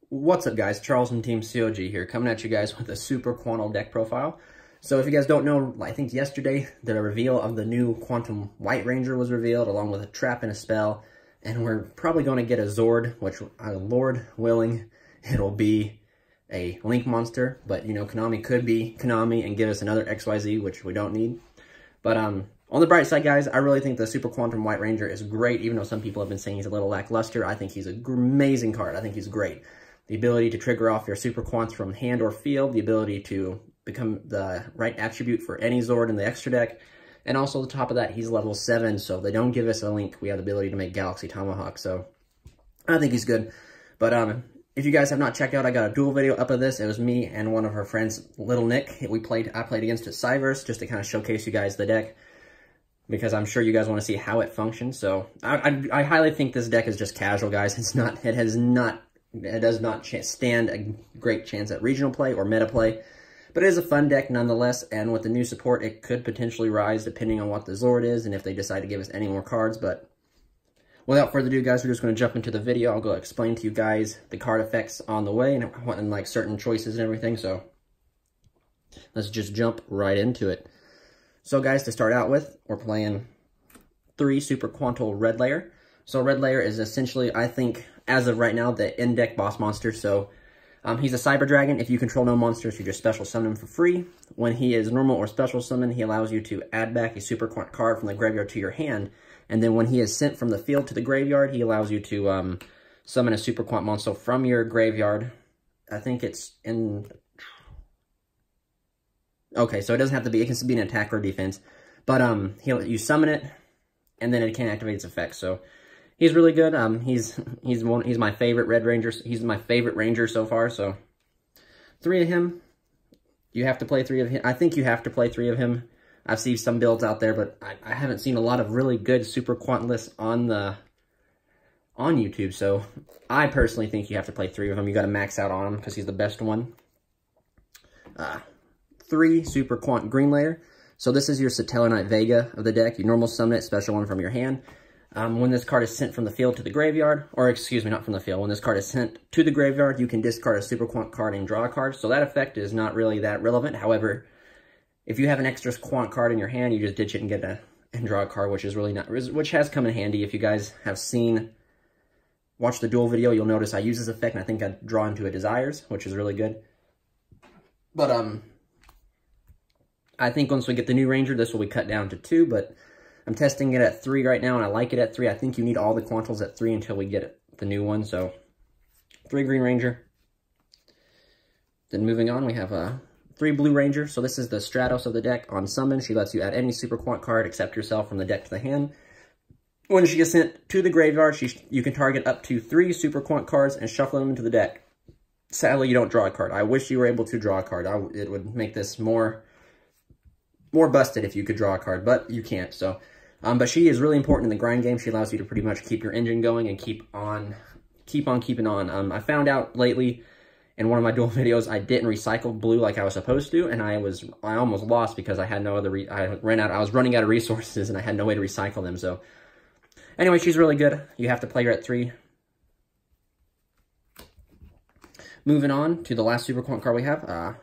What's up, guys? Charles from Team COG here, coming at you guys with a super Quantal deck profile. So if you guys don't know, I think yesterday the reveal of the new Quantum White Ranger was revealed, along with a trap and a spell, and we're probably going to get a Zord, which, Lord willing, it'll be a Link monster, but, you know, Konami could be Konami and give us another XYZ, which we don't need. But, on the bright side, guys, I really think the Super Quantum White Ranger is great, even though some people have been saying he's a little lackluster. I think he's an amazing card. I think he's great. The ability to trigger off your Super Quants from hand or field, the ability to become the right attribute for any Zord in the extra deck, and also on top of that, he's level 7, so if they don't give us a Link, we have the ability to make Galaxy Tomahawk, so I think he's good. But if you guys have not checked out, I got a duel video up of this. It was me and one of her friends, Little Nick. I played against it Cyverse, just to kind of showcase you guys the deck, because I'm sure you guys want to see how it functions. So I highly think this deck is just casual, guys. It does not stand a great chance at regional play or meta play, but it is a fun deck nonetheless, and with the new support, it could potentially rise depending on what the Zord is and if they decide to give us any more cards. But without further ado, guys, we're just going to jump into the video. I'll go explain to you guys the card effects on the way and like certain choices and everything, so let's just jump right into it. So guys, to start out with, we're playing 3 Super Quantal Red Layer. So Red Layer is essentially, I think, as of right now, the in-deck boss monster. So he's a Cyber Dragon. If you control no monsters, you just special summon him for free. When he is normal or special summon, he allows you to add back a Super Quant card from the graveyard to your hand. And then when he is sent from the field to the graveyard, he allows you to summon a Super Quant monster from your graveyard. I think it's in... Okay, so it doesn't have to be, it can be an attack or defense. But you summon it, and then it can activate its effects. So he's really good. He's my favorite Red Ranger. He's my favorite Ranger so far. So 3 of him. You have to play 3 of him. I think you have to play 3 of him. I've seen some builds out there, but I haven't seen a lot of really good Super Quant lists on YouTube. So I personally think you have to play 3 of them. You got to max out on him because he's the best one. 3 Super Quant Green Layer. So this is your Satellar Knight Vega of the deck. You normal summon it, special one from your hand. When this card is sent from the field to the graveyard, or excuse me, not from the field, when this card is sent to the graveyard, you can discard a Super Quant card and draw a card. So that effect is not really that relevant. However, if you have an extra Quant card in your hand, you just ditch it and draw a card, which is really not, which has come in handy. If you guys have watched the duel video, you'll notice I use this effect, and I think I draw into a Desires, which is really good. But I think once we get the new Ranger, this will be cut down to 2, but I'm testing it at 3 right now, and I like it at 3. I think you need all the Quantals at 3 until we get the new one, so 3 Green Ranger. Then moving on, we have 3 Blue Ranger. So this is the Stratos of the deck. On summon, she lets you add any Super Quant card except yourself from the deck to the hand. When she is sent to the graveyard, you can target up to 3 Super Quant cards and shuffle them into the deck. Sadly, you don't draw a card. I wish you were able to draw a card. It would make this more busted if you could draw a card, but you can't. So, but she is really important in the grind game. She allows you to pretty much keep your engine going and keep on keeping on. I found out lately in one of my duel videos I didn't recycle blue like I was supposed to, and I almost lost because I had no other. I was running out of resources and I had no way to recycle them. So, anyway, she's really good. You have to play her at 3. Moving on to the last Super Quant card we have,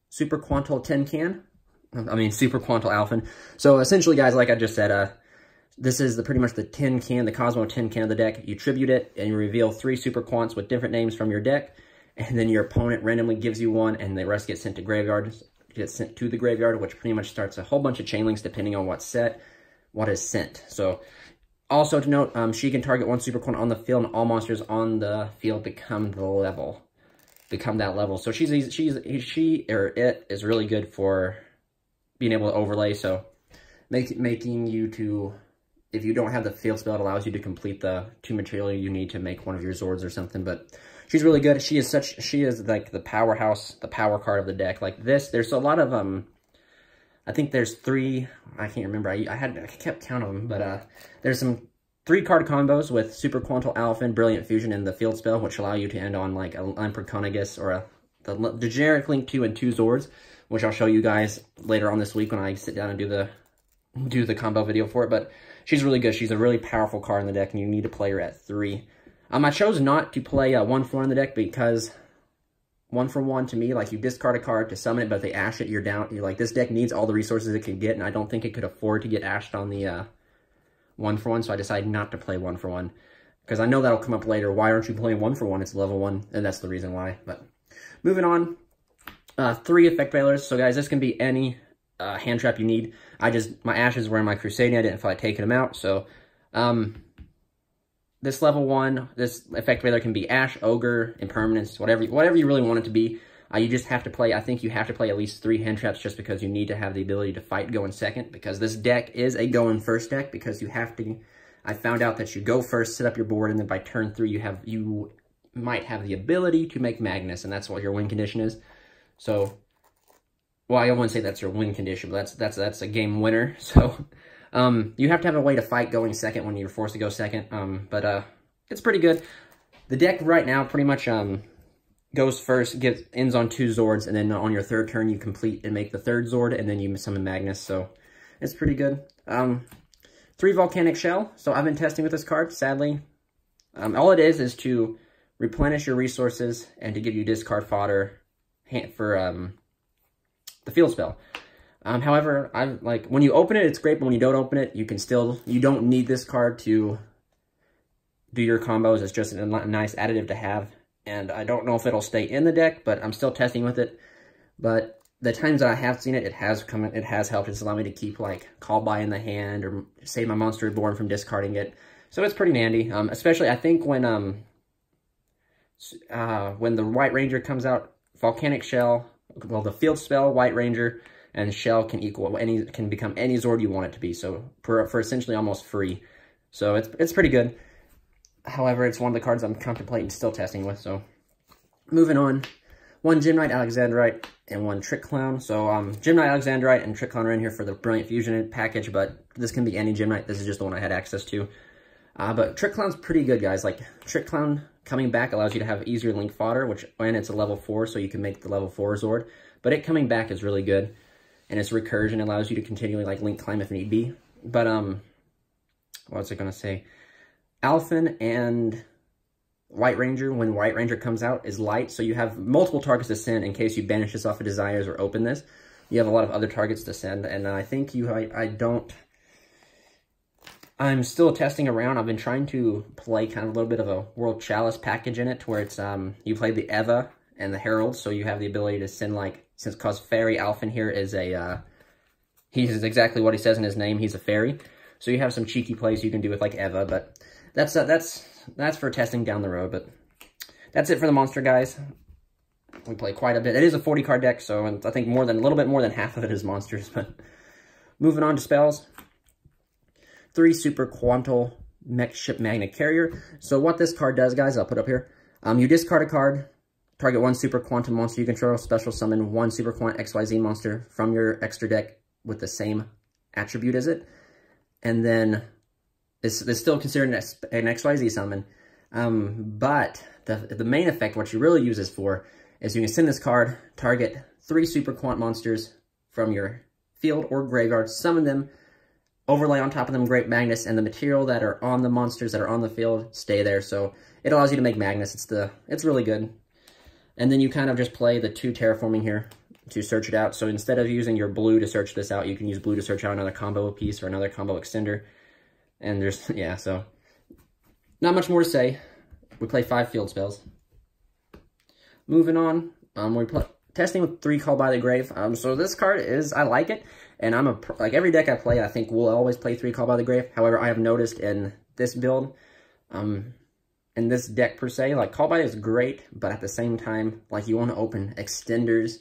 Super Quantal Tin Can. Super Quantal Alphen. So essentially, guys, like I just said, this is pretty much the tin can, the Cosmo tin can of the deck. You tribute it, and you reveal 3 Super Quants with different names from your deck, and then your opponent randomly gives you one, and the rest get sent to the graveyard, which pretty much starts a whole bunch of chain links depending on what is sent. So, also to note, she can target 1 Super Quant on the field, and all monsters on the field become that level. So it is really good for being able to overlay, so making you to, if you don't have the field spell, it allows you to complete the 2 material you need to make one of your Zords or something. But she's really good. She is like the powerhouse, the power card of the deck. Like this, there's a lot of I think there's 3. I can't remember. I kept count of them, but there's some 3 card combos with Super Quantal Alphen, Brilliant Fusion, and the field spell, which allow you to end on like a Emperor Conagus or the generic Link 2 and 2 Zords, which I'll show you guys later on this week when I sit down and do the combo video for it. But she's really good. She's a really powerful card in the deck, and you need to play her at 3. I chose not to play 1/1 in the deck because 1/1 to me, like, you discard a card to summon it, but if they ash it, you're down. You're like, this deck needs all the resources it can get, and I don't think it could afford to get ashed on the 1/1, so I decided not to play 1/1. Because I know that'll come up later. Why aren't you playing 1/1? It's level 1, and that's the reason why. But moving on, 3 effect failures. So guys, this can be any hand trap you need. My ashes were in my Crusading. I didn't feel like taking them out, so this level 1, this effect failure can be Ash, Ogre, Impermanence, whatever you really want it to be. You just have to play, I think you have to play at least 3 hand traps just because you need to have the ability to fight going second, because this deck is a going first deck, because you have to, I found out that you go first, set up your board, and then by turn 3 you might have the ability to make Magnus, and that's what your win condition is. So, well, I wouldn't say that's your win condition, but that's a game winner, so... you have to have a way to fight going second when you're forced to go second, but it's pretty good. The deck right now pretty much goes first, ends on 2 Zords, and then on your 3rd turn you complete and make the 3rd Zord, and then you summon Magnus, so it's pretty good. 3 Volcanic Shell, so I've been testing with this card, sadly. All it is to replenish your resources and to give you discard fodder for the field spell. However, when you open it, it's great, but when you don't open it, you don't need this card to do your combos. It's just a nice additive to have, and I don't know if it'll stay in the deck, but I'm still testing with it. But the times that I have seen it, it has helped. It's allowed me to keep, like, Call By in the hand, or save my Monster Reborn from discarding it. So it's pretty handy, especially, I think, when the White Ranger comes out, Volcanic Shell, well, the field spell, White Ranger, and Shell can become any Zord you want it to be, so for essentially almost free. So it's pretty good. However, it's one of the cards I'm contemplating still testing with, so. Moving on, 1 Gem-Knight Alexandrite and 1 Trick Clown. So Gem-Knight Alexandrite and Trick Clown are in here for the Brilliant Fusion package, but this can be any Gem-Knight. This is just the one I had access to. But Trick Clown's pretty good, guys. Like, Trick Clown coming back allows you to have easier link fodder, and it's a level 4, so you can make the level 4 Zord. But it coming back is really good. And its recursion allows you to continually, like, link climb if need be. But, what was I going to say? Alphen and White Ranger, when White Ranger comes out, is light. So you have multiple targets to send in case you banish this off of Desires or open this. You have a lot of other targets to send. And I think I'm still testing around. I've been trying to play kind of a little bit of a World Chalice package in it, to where it's, you play the Eva and the Herald, so you have the ability to send, like, because Fairy Alphen here is he's exactly what he says in his name, he's a fairy. So you have some cheeky plays you can do with, like, Eva, but that's for testing down the road. But that's it for the monster, guys. We play quite a bit. It is a 40-card deck, so I think a little bit more than half of it is monsters. But moving on to spells. 3 Super Quantal Mech Ship Magnet Carrier. So what this card does, guys, I'll put up here. You discard a card. Target 1 Super Quantum monster you control. Special summon 1 Super Quant XYZ monster from your extra deck with the same attribute as it. And then it's still considered an XYZ summon. But the main effect, what you really use this for, is you can send this card, target 3 Super Quant monsters from your field or graveyard, summon them, overlay on top of them Great Magnus, and the material that are on the monsters that are on the field stay there. So it allows you to make Magnus. It's really good. And then you kind of just play the 2 terraforming here to search it out. So instead of using your blue to search this out, you can use blue to search out another combo piece or another combo extender. And there's, yeah, so not much more to say. We play 5 field spells. Moving on, we're testing with 3 Call By the Grave. So this card I like it. And like every deck I play, I think we'll always play 3 Call By the Grave. However, I have noticed in this build, in this deck per se, like, Call By is great, but at the same time, like, you want to open extenders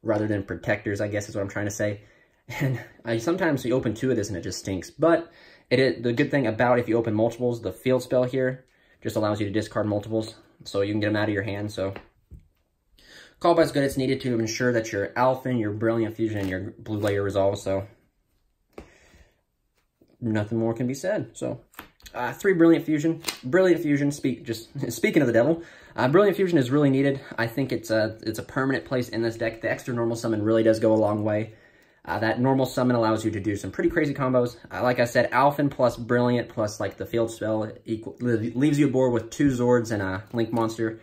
rather than protectors, I guess is what I'm trying to say. And sometimes you open 2 of this and it just stinks. But the good thing about if you open multiples, the field spell here just allows you to discard multiples, so you can get them out of your hand. So Call By is good. It's needed to ensure that your Alphen, your Brilliant Fusion, and your Blue Layer resolve. So nothing more can be said. So 3 Brilliant Fusion. Brilliant Fusion, speaking of the devil, Brilliant Fusion is really needed. I think it's a permanent place in this deck. The extra normal summon really does go a long way. That normal summon allows you to do some pretty crazy combos. Like I said, Alphen plus Brilliant plus like the field spell leaves you aboard with 2 Zords and a Link monster.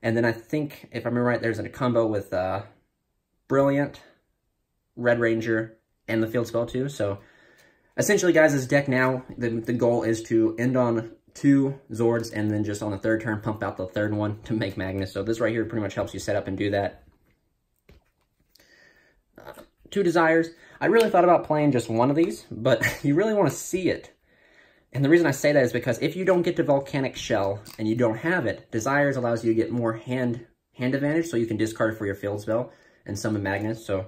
And then I think, if I remember right, there's a combo with Brilliant, Red Ranger, and the field spell too. So essentially, guys, this deck now, the goal is to end on 2 Zords and then just on the 3rd turn pump out the 3rd one to make Magnus. So this right here pretty much helps you set up and do that. 2 Desires. I really thought about playing just one of these, but you really want to see it. And the reason I say that is because if you don't get to Volcanic Shell and you don't have it, Desires allows you to get more hand advantage, so you can discard for your field spell and summon Magnus. So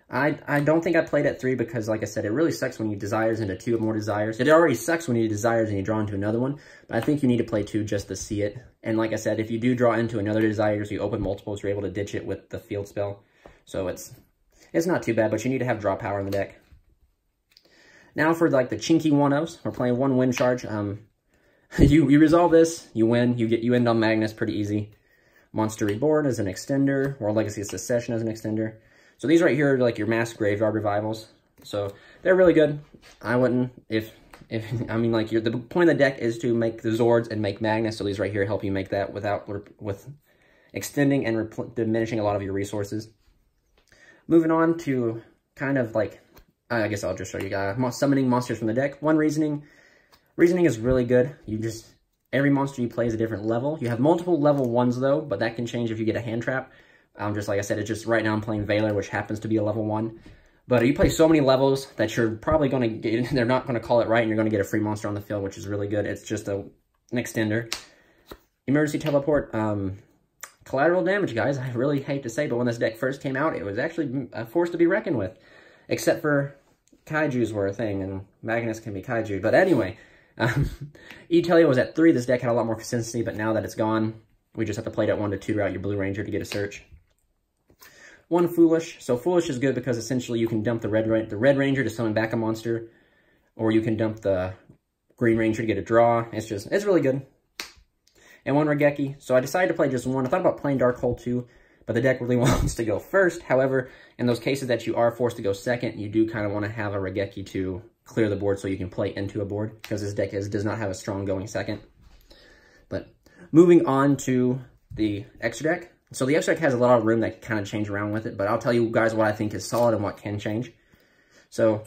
I don't think I played at 3 because, like I said, it really sucks when you Desires into 2 more Desires. It already sucks when you Desires and you draw into another one, but I think you need to play 2 just to see it. And like I said, if you do draw into another Desires, you open multiples, you're able to ditch it with the field spell. So it's not too bad, but you need to have draw power in the deck. Now for like the chinky 1-ofs, we're playing 1 Wind Charge. You resolve this, you win, you end on Magnus pretty easy. Monster Reborn as an extender, World Legacy Secession as an extender. So these right here are like your mass graveyard revivals. So they're really good. I wouldn't, I mean, like, the point of the deck is to make the Zords and make Magnus. So these right here help you make that with extending and diminishing a lot of your resources. Moving on to kind of like, I guess I'll just show you guys summoning monsters from the deck. 1 Reasoning. Reasoning is really good. Every monster you play is a different level. You have multiple level 1s though, but that can change if you get a hand trap. Just like I said, it's just right now I'm playing Valor, which happens to be a level 1. But you play so many levels that you're probably going to get, they're not going to call it right, and you're going to get a free monster on the field, which is really good. It's just an extender. Emergency Teleport. Collateral damage, guys. I really hate to say, but when this deck first came out, it was actually a force to be reckoned with. Except for Kaijus were a thing, and Magnus can be Kaiju. But anyway, E-Telio was at 3. This deck had a lot more consistency, but now that it's gone, we just have to play it at 1 to 2 out your Blue Ranger to get a search. 1 Foolish. So Foolish is good because essentially you can dump the Red Ranger to summon back a monster, or you can dump the Green Ranger to get a draw. It's really good. And 1 Regeki. So I decided to play just 1. I thought about playing Darkhold too, but the deck really wants to go first. However, in those cases that you are forced to go second, you do kind of want to have a Regeki to clear the board so you can play into a board, because this deck does not have a strong going second. But moving on to the extra deck. So the extra deck has a lot of room that can kind of change around with it, but I'll tell you guys what I think is solid and what can change. So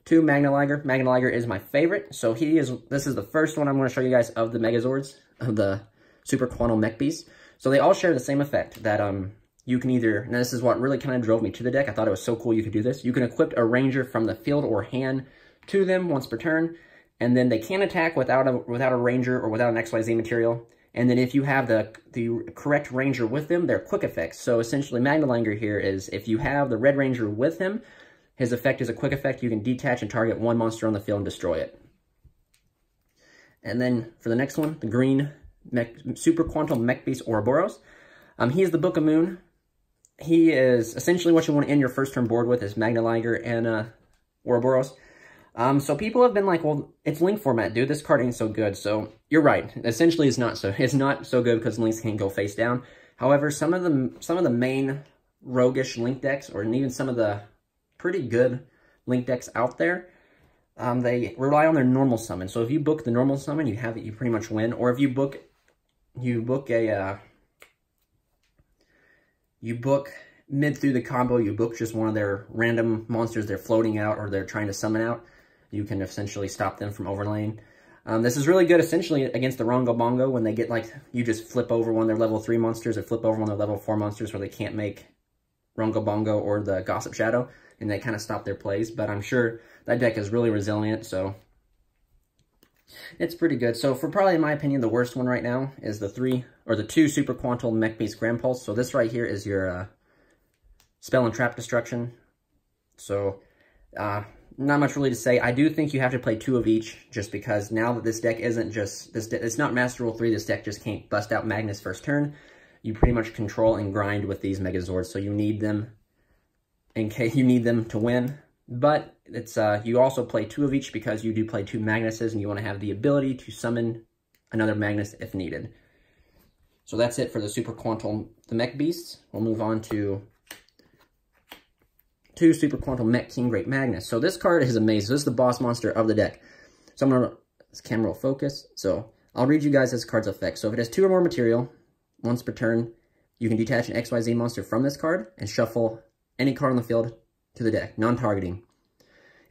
2 Magnaliger. Magnaliger is my favorite. So this is the first one I'm going to show you guys of the Megazords, of the Super Quantal Mech Beasts. So they all share the same effect that you can either, and this is what really kind of drove me to the deck. I thought it was so cool you could do this. You can equip a Ranger from the field or hand to them once per turn, and then they can attack without a Ranger or without an XYZ material. And then if you have the correct Ranger with them, they're quick effects. So essentially, Magnaliger here is, if you have the Red Ranger with him, his effect is a quick effect. You can detach and target 1 monster on the field and destroy it. And then for the next one, the green Super Quantal Mech Beast Ouroboros. He is the Book of Moon. He is essentially what you want to end your first turn board with is Magnaliger and Ouroboros. So people have been like, well, it's Link format, dude. This card ain't so good. So you're right. Essentially, it's not so good because Links can't go face down. However, some of the main roguish Link decks, or even some of the pretty good Link decks out there, they rely on their normal summon. So if you book the normal summon, you pretty much win. Or if you book mid through the combo, you book just one of their random monsters they're floating out or they're trying to summon out, you can essentially stop them from overlaying. This is really good essentially against the Rongo Bongo when they get like, you just flip over one of their level 3 monsters or flip over one of their level 4 monsters where they can't make Rongo Bongo or the Gossip Shadow, and they kind of stop their plays. But I'm sure that deck is really resilient, so it's pretty good. So for probably, in my opinion, the worst one right now is the 2 Super Quantal Mech Beast Grand Pulse. So this right here is your Spell and Trap Destruction. So not much really to say. I do think you have to play 2 of each, just because now that this deck isn't just it's not Master Rule 3. This deck just can't bust out Magnus first turn. You pretty much control and grind with these Megazords, so you need them in case you need them to win. But it's you also play 2 of each because you do play 2 Magnuses, and you want to have the ability to summon another Magnus if needed. So that's it for the Super Quantal, the Mech Beasts. We'll move on to 2 Super Quantal Mech King Great Magnus. So this card is amazing. This is the boss monster of the deck. So I'm going to, this camera will focus. So I'll read you guys this card's effect. So if it has 2 or more material, once per turn, you can detach an XYZ monster from this card and shuffle any card on the field to the deck, non-targeting.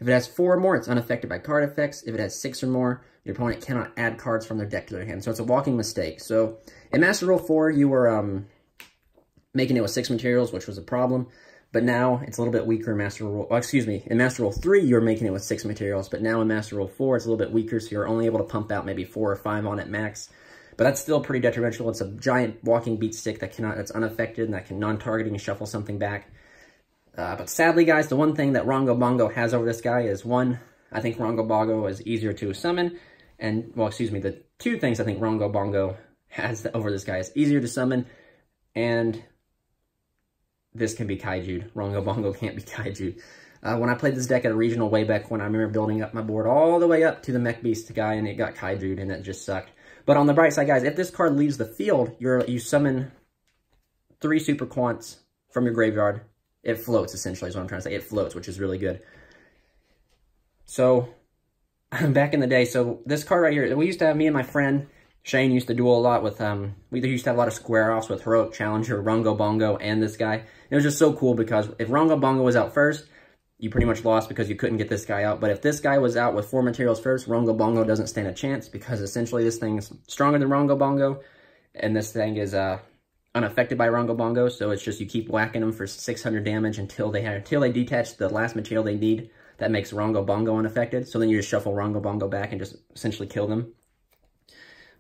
If it has 4 or more, it's unaffected by card effects. If it has 6 or more, your opponent cannot add cards from their deck to their hand. So it's a walking mistake. So in Master Rule 4, you were making it with 6 materials, which was a problem. But now it's a little bit weaker in Master Rule. Oh, excuse me. In Master Rule 3, you were making it with 6 materials. But now in Master Rule 4, it's a little bit weaker. So you're only able to pump out maybe 4 or 5 on it max. But that's still pretty detrimental. It's a giant walking beat stick that's unaffected and that can non-targeting and shuffle something back. But sadly, guys, the one thing that Rongo Bongo has over this guy is, one, I think Rongo Bongo is easier to summon. And, well, excuse me, the 2 things I think Rongo Bongo has over this guy is easier to summon, and this can be kaiju'd. Rongo Bongo can't be kaiju'd. When I played this deck at a regional way back when, I remember building up my board all the way up to the Mech Beast guy, and it got kaiju'd, and it just sucked. But on the bright side, guys, if this card leaves the field, you summon 3 Super Quants from your graveyard. It floats, essentially, is what I'm trying to say. It floats, which is really good. So, back in the day, so this card right here, we used to have, me and my friend Shane used to duel a lot with, we used to have a lot of square-offs with Heroic Challenger, Rongo Bongo, and this guy. It was just so cool because if Rongo Bongo was out first, you pretty much lost because you couldn't get this guy out. But if this guy was out with 4 materials first, Rongo Bongo doesn't stand a chance because essentially this thing's stronger than Rongo Bongo, and this thing is unaffected by Rongo Bongo, so it's just you keep whacking them for 600 damage until they detach the last material they need that makes Rongo Bongo unaffected. So then you just shuffle Rongo Bongo back and just essentially kill them.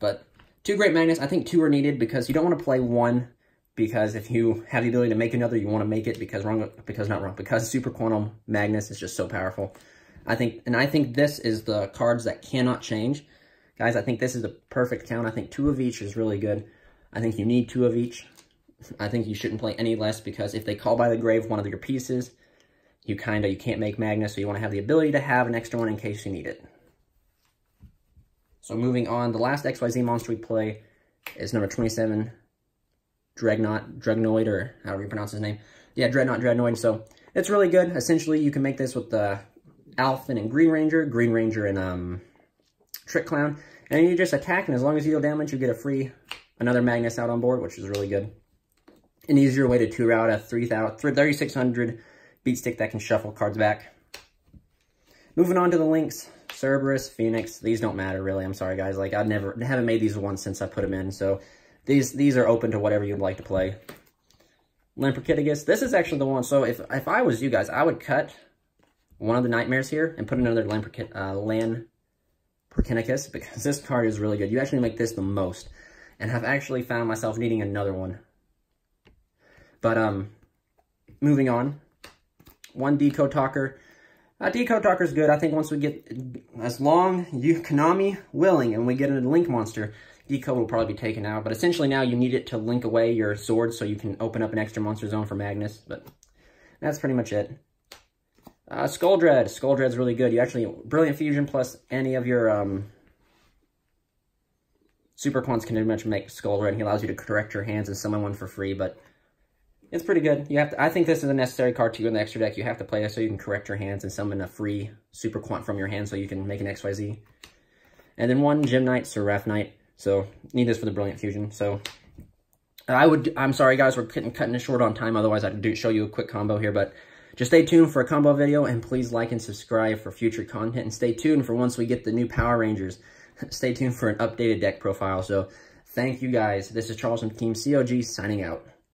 But 2 Great Magnets, I think 2 are needed because you don't want to play 1, because if you have the ability to make another, you want to make it because Super Quantum Magnus is just so powerful. I think this is the cards that cannot change. Guys, I think this is the perfect count. I think 2 of each is really good. I think you need 2 of each. I think you shouldn't play any less because if they call by the grave one of your pieces, you can't make Magnus, so you want to have the ability to have an extra one in case you need it. So moving on, the last XYZ monster we play is number 27, Dreadnought, or however you pronounce his name. Yeah, Dreadnought. So it's really good. Essentially, you can make this with the Alphen and Green Ranger and Trick Clown, and you just attack, and as long as you deal damage, you get another Magnus out on board, which is really good. An easier way to 2-route a 3,600 beat stick that can shuffle cards back. Moving on to the links, Cerberus, Phoenix, these don't matter really. I'm sorry guys, like I haven't made these once since I put them in, so these are open to whatever you'd like to play. Lamprokittigus, this is actually the one, so if I was you guys, I would cut one of the Nightmares here and put another Lamprokittigus, because this card is really good. You actually make this the most, and have actually found myself needing another one. But moving on, 1 Decode Talker. Decode Talker's good. I think once we get, as long Konami willing, and we get a Link monster, Decode will probably be taken out. But essentially now you need it to link away your swords so you can open up an extra monster zone for Magnus. But that's pretty much it. Skull-Dread. Skull-Dread's really good. You actually, Brilliant Fusion plus any of your Super Quants can pretty much make Skull-Dread. He allows you to correct your hands and summon one for free, but it's pretty good. I think this is a necessary card to go in the extra deck. You have to play it so you can correct your hands and summon a free Super Quant from your hand so you can make an XYZ. And then 1 Gem Knight, Seraph Knight. So, need this for the Brilliant Fusion. So, I'm sorry guys, we're cutting it short on time. Otherwise, I'd show you a quick combo here. But just stay tuned for a combo video, and please like and subscribe for future content. And stay tuned for once we get the new Power Rangers. Stay tuned for an updated deck profile. So, thank you guys. This is Charles from Team COG signing out.